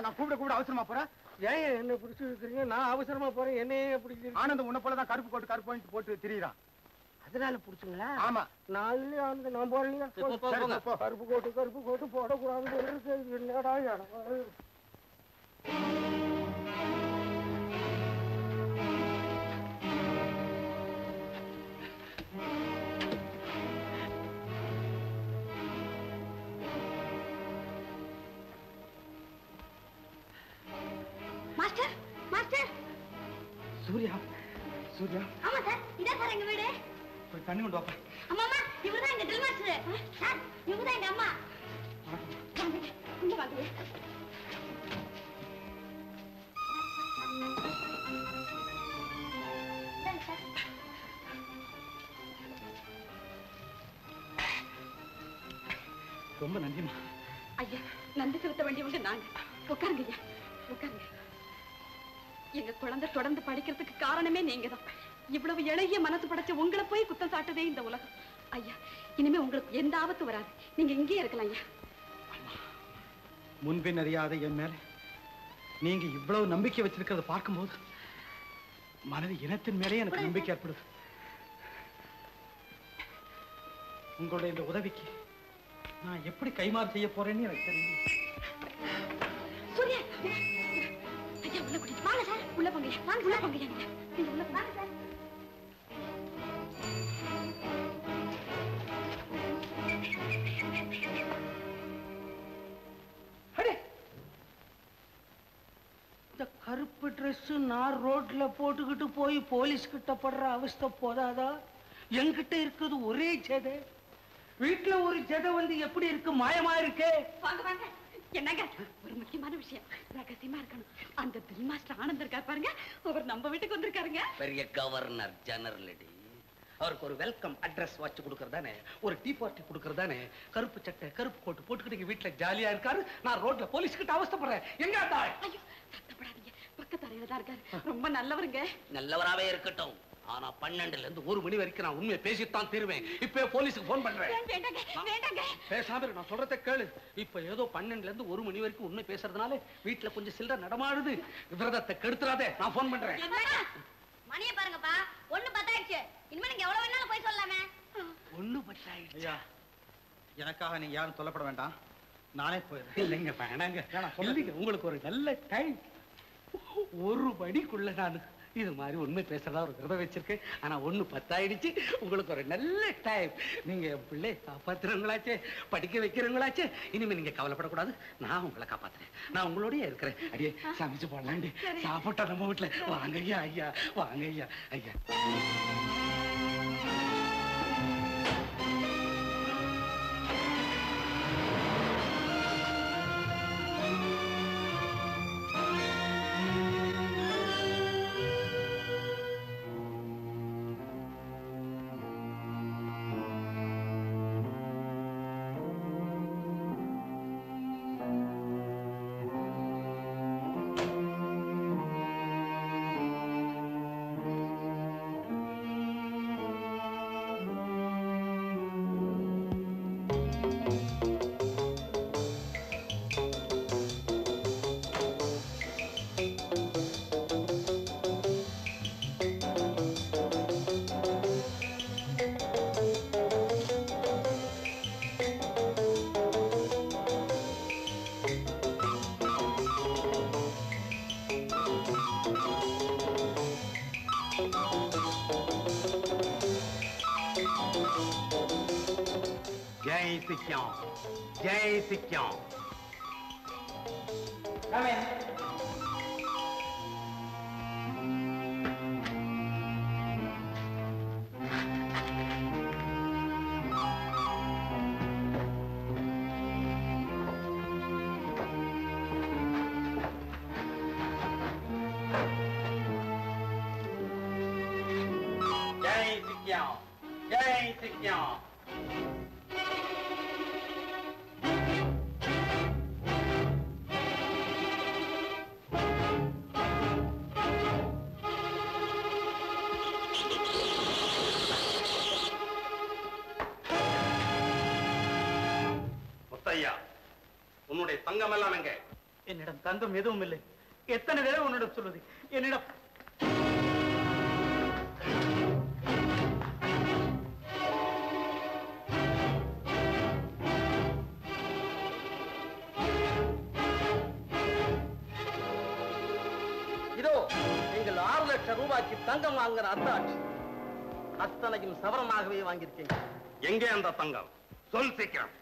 நான் கூப்பிட அவசரமா போறேன். ஏன் என்ன பிடிச்சி இருக்கிறீங்க? நான் அவசரமா போறேன். என்னையே பிடிச்சி ஆனந்த் உன்ன போலதான் கருப்பு போட்டு திரியிறான். அதனால பிடிச்சுங்களா? ஆமா. நான் போறேன். கருப்பு கோட்டு போடக்கூடாது. என்னடா மாஸ்டர் மாஸ்டர். சூர்யா சூர்யா. ஆமா சார், இதான் சார் எங்க வீடு. போய் தண்ணி கொண்டு வாப்பா. அம்மா அம்மா, இவர்தான் எங்க ட்ரில் மாஸ்டர். சார், இவங்கதான் எங்க அம்மா. இங்க வாங்க. ரொம்ப நன்றிமா. ஐயா, நன்றி செலுத்த வேண்டியவங்க நாங்க. உட்காருங்க ஐயா, உட்காருங்க. எங்க குழந்தை தொடர்ந்து படிக்கிறதுக்கு காரணமே நீங்க தான். இவ்வளவு இளைய மனசு படைச்ச உங்களை போய் குத்தம் சாட்டதே இந்த உலகம். ஐயா, இனிமே உங்களுக்கு எந்த ஆபத்து வராது. நீங்க இங்கேயே இருக்கலாம் ஐயா. முன்பின் அறியாத என் மேல நீங்க இவ்வளவு நம்பிக்கை வச்சிருக்கிறத பார்க்கும்போது மனது இனத்தின் மேலே எனக்கு நம்பிக்கை ஏற்படுது. உங்களுடைய இந்த உதவிக்கு நான் எப்படி கைமாறு செய்ய போறேன்னு எனக்கு தெரியும். சூர்யா, ஐயா உள்ள கூட்டிட்டு வாங்க சார். உள்ள போங்க, வாங்க உள்ள போங்க. நீங்க உள்ள வாங்க சார். இந்த கருப்பு ட்ரெஸ் நான் ரோட்ல போட்டுக்கிட்டு போய் போலீஸ் கிட்ட படுற அவஸ்தை போதாதா? என்கிட்ட இருக்கிறது ஒரே ஜெதை. வீட்டுல ஒரு ஜெதை வந்து எப்படி இருக்கு? மாயமா இருக்கு. வாங்க வாங்க. என்னங்க, ஒரு முக்கியமான விஷயம் ரகசியமா இருக்கணும். அந்த ட்ரில் மாஸ்டர் ஆனந்த் இருக்கார் பாருங்க, அவர் நம்ம வீட்டுக்கு வந்திருக்காருங்க. பெரிய கவர்னர் ஜெனரல். அவருக்கு ஒரு வெல்கம் அட்ரஸ் வச்சு கொடுக்கறதானே, ஒரு டீ பார்ட்டி கொடுக்கறதானே. கருப்பு சட்டை கருப்பு கோட்டு போட்டுக்கிட்டு வீட்டுல ஜாலியா இருக்காரு. நான் ரோட்ல போலீஸ் கிட்ட அவஸ்தைப்படுறேன். எங்க ஐயோ சத்தப்படாதீங்க, பக்கத்து அறையில தான் இருக்காரு. ரொம்ப நல்லவருங்க. நல்லவராவே இருக்கட்டும். ஆனா 12ல இருந்து 1 மணி வரைக்கும் நான் உண்மையை பேசித்தான் தீருவேன். இப்ப போலீஸுக்கு போன் பண்றேன். பேசாம நான் சொல்றதை கேளு. இப்ப ஏதோ 12ல இருந்து 1 மணி வரைக்கும் உண்மை பேசுறதுனால வீட்டுல கொஞ்சம் சில்லற நடமாடுது. விரதத்தை கெடுத்துறாதே. நான் போன் பண்றேன். மணியை பாருங்கப்பா, 1:10 ஆயிடுச்சு. இனிமே நீங்க எவ்வளவு வேணாலும் போய் சொல்லலாமே. 1:10 ஆயிடுச்சு. ஐயா, எனக்காக நீங்க யாரும் சொல்லப்பட வேண்டாம். நானே போயிடுறேன். இல்லைங்க வேணாங்க. உங்களுக்கு ஒரு நல்ல டைம். 1 மணிக்குள்ள நான் இது மாதிரி உண்மை பேசுறதா ஒரு விரதம் வச்சிருக்கேன். ஆனா 1:10 ஆயிடுச்சு. உங்களுக்கு ஒரு நல்ல டைம். நீங்க என் பிள்ளை காப்பாத்துறவங்களாச்சே, படிக்க வைக்கிறவங்களாச்சே. இனிமே நீங்க கவலைப்படக்கூடாது. நான் உங்களை காப்பாத்துறேன். நான் உங்களோடய இருக்கிறேன். அடியே சமைச்சு போடலாண்டி. சாப்பிட்டா நம்ம வீட்டுல. வாங்க ஐயா, ஐயா வாங்க ஐயா, ஐயா. जय सिक्यों। Come in. जय सिक्यों, जय सिक्यों। உன்னுடைய தங்கம் எல்லாம் எங்க? என்னிடம் தங்கம் எதுவும் இல்லை. எத்தனை தடவை உன்னிடம் சொல்வது? என்னிடம் இதோ நீங்கள் 6 லட்சம் ரூபாய்க்கு தங்கம் வாங்குற அத்தாட்சி. அத்தனையும் சவரமாகவே வாங்கியிருக்கீங்க. எங்கே அந்த தங்கம்? சொல் சீக்கிரம்.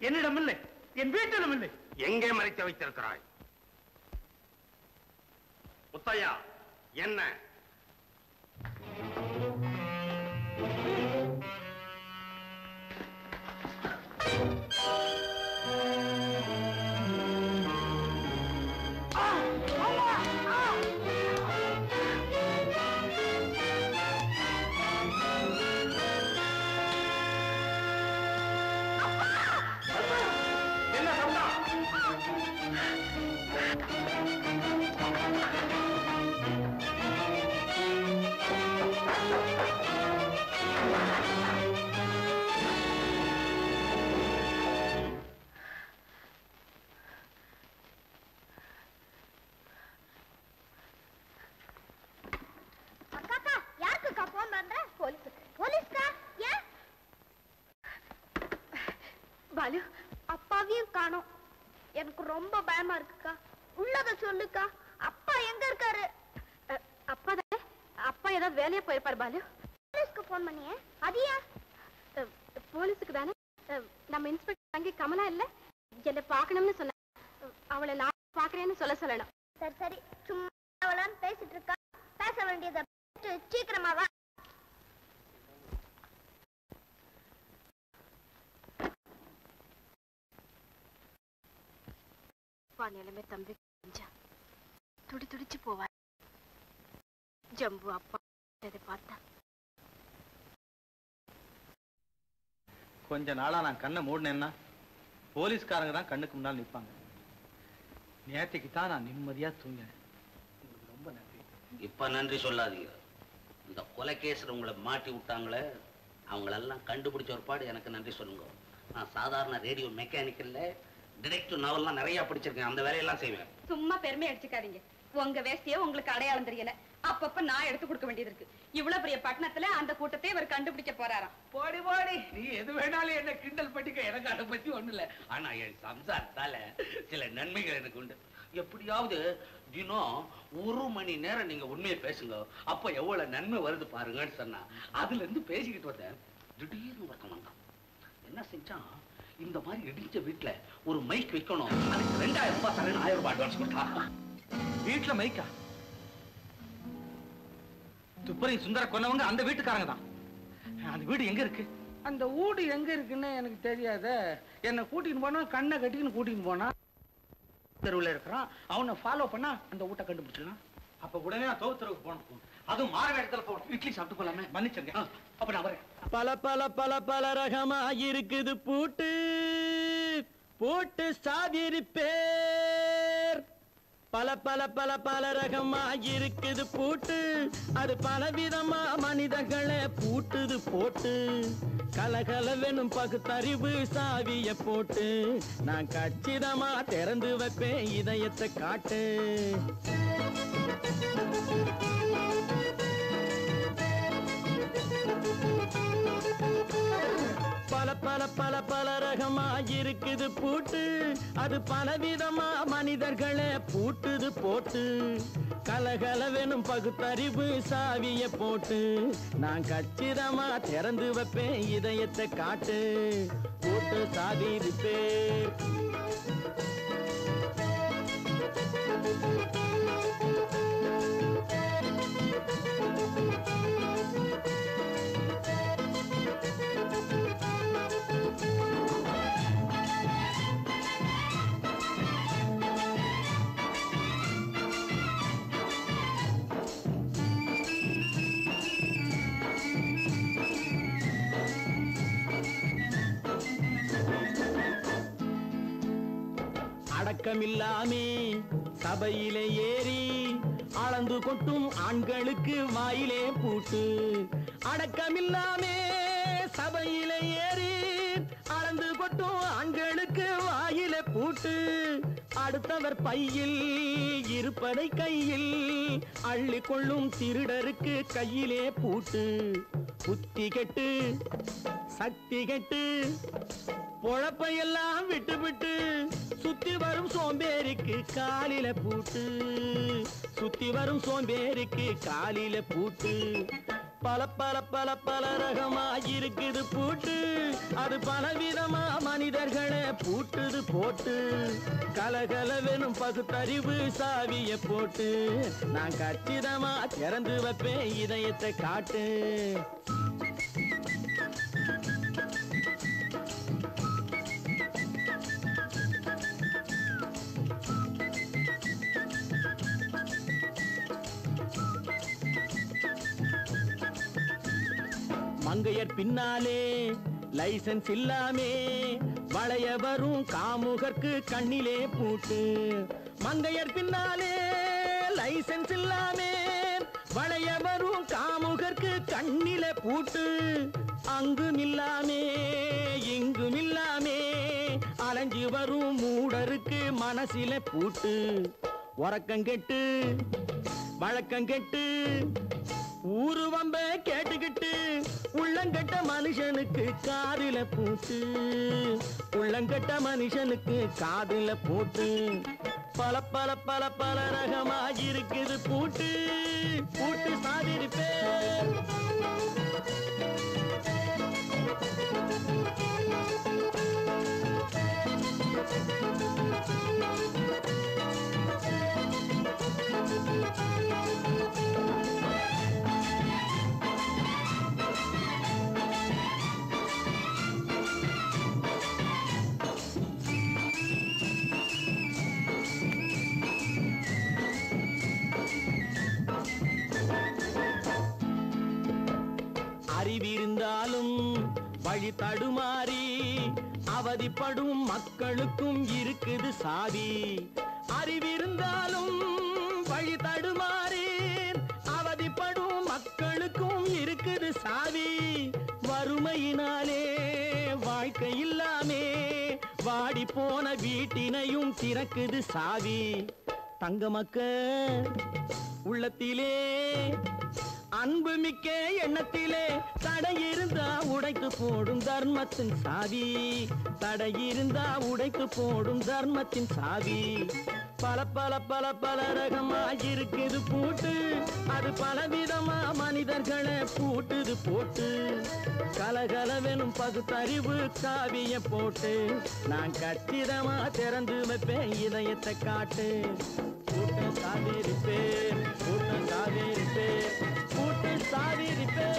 என்னிடம் இல்லை, என் வீட்டிலும் இல்லை. எங்கே மறைத்து வைத்திருக்கிறாய்? முத்தையா, என்ன? பாலு, அப்பாவையும் காணோம். எனக்கு ரொம்ப பயமா இருக்குக்கா. உள்ளத சொல்லுக்கா. அப்பா எங்க இருக்காரு? அப்பா தானே. அப்பா ஏதாவது வேலையா போயிருப்பாரு பாலு. போலீஸ்க்கு போன் பண்ணியே, அது ஏன்? போலீஸுக்கு தானே. நம்ம இன்ஸ்பெக்டர் தங்கி கமலா இல்ல, என்ன பாக்கணும்னு சொன்ன. அவளை நான் பாக்குறேன்னு சொல்லணும். சரி சரி, சும்மா அவளான்னு பேசிட்டு இருக்கா. பேச வேண்டியதை சீக்கிரமா வா. நிலைமை தம்பி துடி துடிச்சு போவார். ஜம்பு அப்பா பார்த்தா கொஞ்ச நாளா நான் கண்ணை மூடினேன்னா போலீஸ்காரங்க தான் கண்ணுக்கு முன்னால் நிற்பாங்க. நேற்றுக்கு தான் நான் நிம்மதியா தூங்கினேன். உங்களுக்கு ரொம்ப நன்றி. இப்ப நன்றி சொல்லாதீங்க. இந்த கொலை கேஸ்ல உங்களை மாட்டி விட்டாங்களே, அவங்களெல்லாம் கண்டுபிடிச்ச ஒரு பாடு எனக்கு நன்றி சொல்லுங்க. நான் சாதாரண ரேடியோ மெக்கானிக்கல்ல டிடெக்டிவ் நாவல்லாம் நிறைய படிச்சிருக்கேன். அந்த வேலையெல்லாம் செய்வேன். சும்மா பெருமை அடிச்சுக்காதீங்க. உங்க வேஷ்டியே உங்களுக்கு அடையாளம் தெரியல. அப்பப்ப நான் எடுத்து கொடுக்க வேண்டியது இருக்கு. இவ்வளவு பெரிய பட்டணத்துல அந்த கூட்டத்தை இவர் கண்டுபிடிக்க போறாராம். போடி போடி, நீ எது வேணாலும் என்ன கிண்டல் பண்ணிக்க. எனக்கு அதை பத்தி ஒண்ணு இல்ல. ஆனா என் சம்சாரத்தால சில நன்மைகள் எனக்கு உண்டு. எப்படியாவது தினம் 1 மணி நேரம் நீங்க உண்மையை பேசுங்க, அப்ப எவ்வளவு நன்மை வருது பாருங்கன்னு சொன்னா அதுல இருந்து பேசிக்கிட்டு வந்தேன். திடீர்னு ஒருத்தன் வந்தான். என்ன செஞ்சான், இந்த மாதிரி இடிச்ச வீட்டுல ஒரு மைக் வைக்கணும், அதுக்கு 2000 ரூபாய் தரேன், 1000 ரூபாய் அட்வான்ஸ் கொடுத்தான். வீட்டுல மைக்கா? துப்பரி சுந்தர கொன்னவங்க அந்த வீட்டுக்காரங்க தான். அந்த வீடு எங்க இருக்கு? அந்த வீடு எங்க இருக்குன்னு எனக்கு தெரியாத. என்ன கூட்டின்னு போனா, கண்ணை கட்டின்னு கூட்டின்னு போனா, தெருவில் இருக்கிறான். அவனை ஃபாலோ பண்ணா அந்த வீட்டை கண்டுபிடிச்சிடலாம். அப்ப உடனே நான் தோத்துறவுக்கு போகணும். அதுவும் மாற இடத்துல போகணும். இட்லி சாப்பிட்டு போலாமே. மன்னிச்சுங்க. அப்ப நான் வரேன். பல பல பல பல ரகமா இருக்குது பூட்டு பூட்டு சாவிரி பேர். பல பல பல பல ரகமா இருக்குது பூட்டு, அது பலவிதமா மனிதர்களை பூட்டுது போட்டு. கலகலவெனும் பகுத்தறிவு சாவிய போட்டு, நான் கச்சிதமா திறந்து வைப்பேன் இதயத்தை காட்டு. பல பல பல பல ரகமா இருக்குது பூட்டு, அது பலவிதமா மனிதர்களை பூட்டுது போட்டு. கலகலவெனும் பகுத்தறிவு சாவிய போட்டு, நான் கச்சிதமா திறந்து வைப்பேன் இதயத்தை காட்டு. பூட்டு சாவி ரிப்பேர். அடக்கமில்லாமே சபையிலே ஏறி அளந்து கொட்டும் ஆண்களுக்கு வாயிலே பூட்டு. அடக்கமில்லாமே சபையிலே ஏறி அளந்து கொட்டும் ஆண்களுக்கு வாயிலே பூட்டு அடுத்தவர் பையில் இருப்பதை கையில் அள்ளி கொள்ளும் திருடருக்கு கையிலே பூட்டு புத்தி கெட்டு சக்தி கெட்டு பொழப்பையெல்லாம் விட்டு விட்டு சுத்தி வரும் சோம்பேறிக்கு காலில பூட்டு சுத்தி வரும் சோம்பேறிக்கு காலில பூட்டு பல பல பல பல ரகமா இருக்குது பூட்டு அது பலவிதமா மனிதர்களை பூட்டுது போட்டு கலகலவெனும் பகுத்தறிவு சாவிய போட்டு நான் கச்சிதமா திறந்து வைப்பேன் இதயத்தை காட்டு மங்கையர் பின்னாலே லைசன்ஸ் இல்லாமே வளைய வரும் காமுகர்க்கு கண்ணிலே பூட்டு மங்கையர் பின்னாலே லைசன்ஸ் இல்லாமே வளைய வரும் காமுகர்க்கு கண்ணிலே பூட்டு அங்கும் இல்லாமே இங்கும் இல்லாமே அலைஞ்சு வரும் மூடருக்கு மனசில பூட்டு உறக்கங்கெட்டு வழக்கங்கெட்டு ஊரு வம்ப கேட்டுக்கிட்டு உள்ளங்கட்ட மனுஷனுக்கு காதில பூட்டு உள்ளங்கட்ட மனுஷனுக்கு காதில பூட்டு பல பல பல பல ரகமா இருக்குது பூட்டு பூட்டு சாதிருப்பேன் அறிவிருந்தாலும் வழி தடுமாறி அவதிப்படும் மக்களுக்கும் இருக்குது சாவி அறிவிருந்தாலும் வழி தடுமாறி அவதிப்படும் மக்களுக்கும் இருக்குது சாவி வறுமையினாலே வாழ்க்கை இல்லாமே வாடி போன வீட்டினையும் திறக்குது சாவி தங்க மக்க உள்ளத்திலே அன்பு மிக்க எண்ணத்திலே தடை இருந்தா உடைத்து போடும் தர்மத்தின் சாவி தடை இருந்தா உடைத்து போடும் தர்மத்தின் சாவி பல பல பல பல ரகமா இருக்குது பூட்டு அது பலவிதமா மனிதர்களை பூட்டுது போட்டு கலகலவெனும் பகுத்தறிவு காவிய போட்டு நான் கச்சிதமா திறந்து வைப்பேன் இதயத்தை காட்டு கூட்டம் சாதிருப்பேன் கூட்டம் சாதிருப்பேன் கூட்டு சாதிருப்பேன்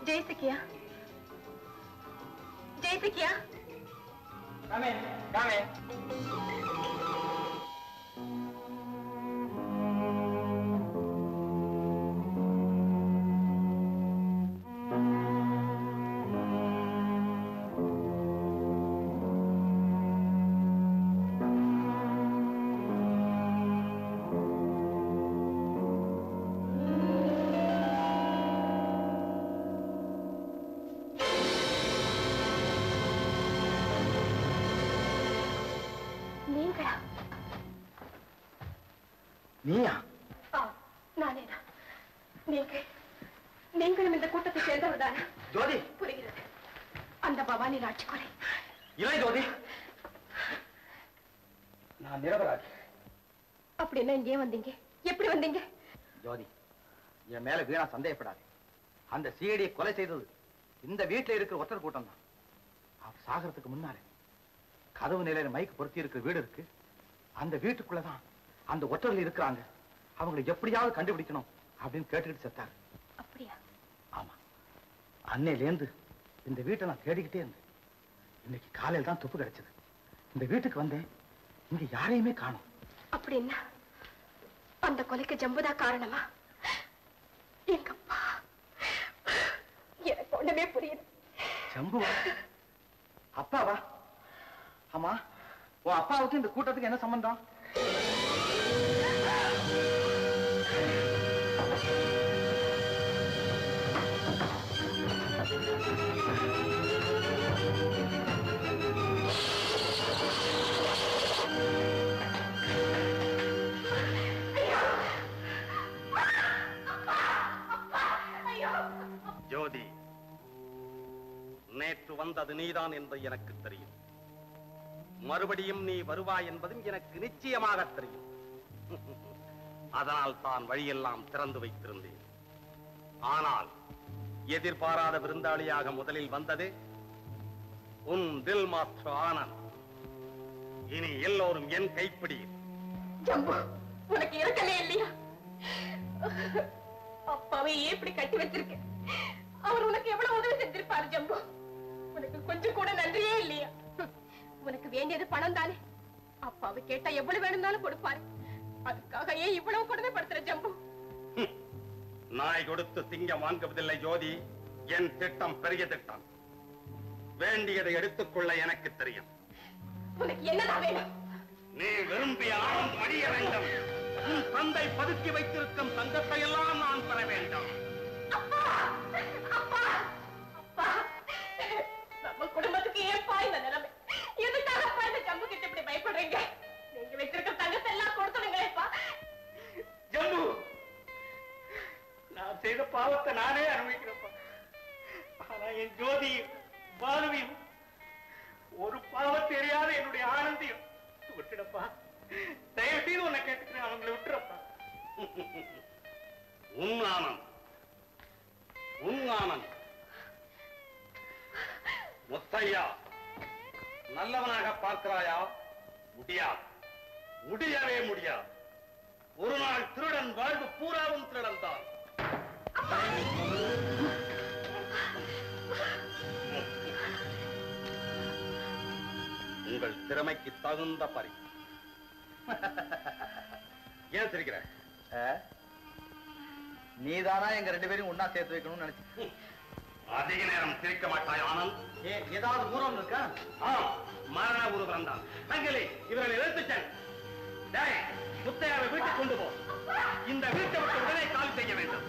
ஜெயசக்கியா ஜெயசக்கியா Come in, come in. நீயா? நானேதான். நீங்களும் இந்த கூட்டத்தை சேர்ந்தவர்தானா? ஜோதி, புரிகிறது. அந்த பவானி ராட்சிக்கொலை. இல்லை ஜோதி, நான் நிரபராதி. அப்படின்னா இங்கே வந்தீங்க? எப்படி வந்தீங்க? ஜோதி, என் மேல வீணா சந்தேகப்படாது. அந்த சிஐடியை கொலை செய்தது இந்த வீட்டுல இருக்கிற ஒருத்தர் கூட்டம் தான். அவர் சாகிறதுக்கு முன்னாலே கதவு நிலையில மைக்கு பொருத்தி இருக்கிற வீடு இருக்கு. அந்த வீட்டுக்குள்ளதான் அந்த ஒற்றர்கள் இருக்கிறாங்க. அவங்களை எப்படியாவது கண்டுபிடிக்கணும் அப்படின்னு கேட்டுக்கிட்டு செத்தாரு. அப்படியா? ஆமா. அன்னையிலேருந்து இந்த வீட்டை நான் தேடிக்கிட்டே இருந்தேன். இன்னைக்கு காலையில் தான் துப்பு கிடைச்சது. இந்த வீட்டுக்கு வந்தேன், இங்க யாரையுமே காணோம். அப்படின்னா அந்த கொலைக்கு ஜம்புதான் காரணமா? எங்க அப்பா, எனக்கு ஒண்ணுமே புரியுது. ஜம்புவா? அப்பாவா? ஆமா, உன் அப்பாவுக்கு இந்த கூட்டத்துக்கு என்ன சம்பந்தம்? ஜோதி, நேற்று வந்தது நீதான் என்பது எனக்கு தெரியும். மறுபடியும் நீ வருவாய் என்பதும் எனக்கு நிச்சயமாக தெரியும். அதனால் தான் வழியெல்லாம் திறந்து வைத்திருந்தேன். ஆனால் எதிர்பாராத விருந்தாளியாக முதலில் வந்தது உன் தில் மாஸ்டர் ஆனந்த். இனி எல்லோரும் என் கைப்பிடி. ஜம்பு, உனக்கு இருக்கவே இல்லையா? அப்பாவை எப்படி கட்டி வச்சிருக்க? அவர் உனக்கு எவ்வளவு உதவி செஞ்சிருப்பாரு ஜம்பு. உனக்கு கொஞ்சம் கூட நன்றியே இல்லையா? உனக்கு வேண்டியது பணம் தானே. அப்பாவை கேட்டா எவ்வளவு வேணும்னாலும் கொடுப்பாரு. அதுக்காக ஏன் இவ்வளவு கொடுமைப்படுத்துற ஜம்பு? நாய் கொடுத்து சிங்கம் வாங்குவதில்லை ஜோதி. என் திட்டம் பெரிய திட்டம். வேண்டியதை எடுத்துக்கொள்ள எனக்கு தெரியும். உனக்கு என்னதான் வேணும்? நீ விரும்பிய ஆனந்த் அழிய வேண்டும். உன் தந்தை பதுக்கி வைத்திருக்கும் தங்கத்தை எல்லாம் நான் பெற வேண்டும். அப்பா, அப்பா, அப்பா, நம்ம குடும்பத்துக்கு ஏற்பா இந்த நிலைமை? எதுக்காக அப்பா இந்த ஜம்பு கிட்ட இப்படி பயப்படுறீங்க? நீங்க வச்சிருக்க தங்கத்தை எல்லாம் கொடுத்துடுங்களேப்பா. ஜம்பு, நான் செய்த பாவத்தை நானே அனுபவிக்கிறப்பா. ஆனா என் ஜோதியும் பாலுவையும், ஒரு பாவம் தெரியாத என்னுடைய ஆனந்தையும் விட்டுடப்பா. தயவு செய்து உன்னை கேட்டுக்கிறேன், அவங்களை விட்டுறப்பா. உன் ஆனந்த், உன் ஆனந்த். முத்தையா, நல்லவனாக பார்க்கிறாயா? முடியாது, முடியவே முடியாது. ஒரு நாள் திருடன் வாழ்வு பூராவும் திருடன் தான். உங்கள் திறமைக்கு தகுந்த பரிசு. ஏன் சிரிக்கிற? நீதானா எங்க ரெண்டு பேரும் ஒன்னா சேர்த்து வைக்கணும்னு நினைச்சு. அதிக நேரம் சிரிக்க மாட்டாய் ஆனந்த். ஏதாவது ஊரம் இருக்கா? மரண ஊர்வலம் தான். தங்களே, இவர்களை எழுத்துச்சேன். முத்தையாவை வீட்டுக்கு கொண்டு போ. இந்த வீட்டை விட்டு உடனே கால் செய்ய வேண்டும்.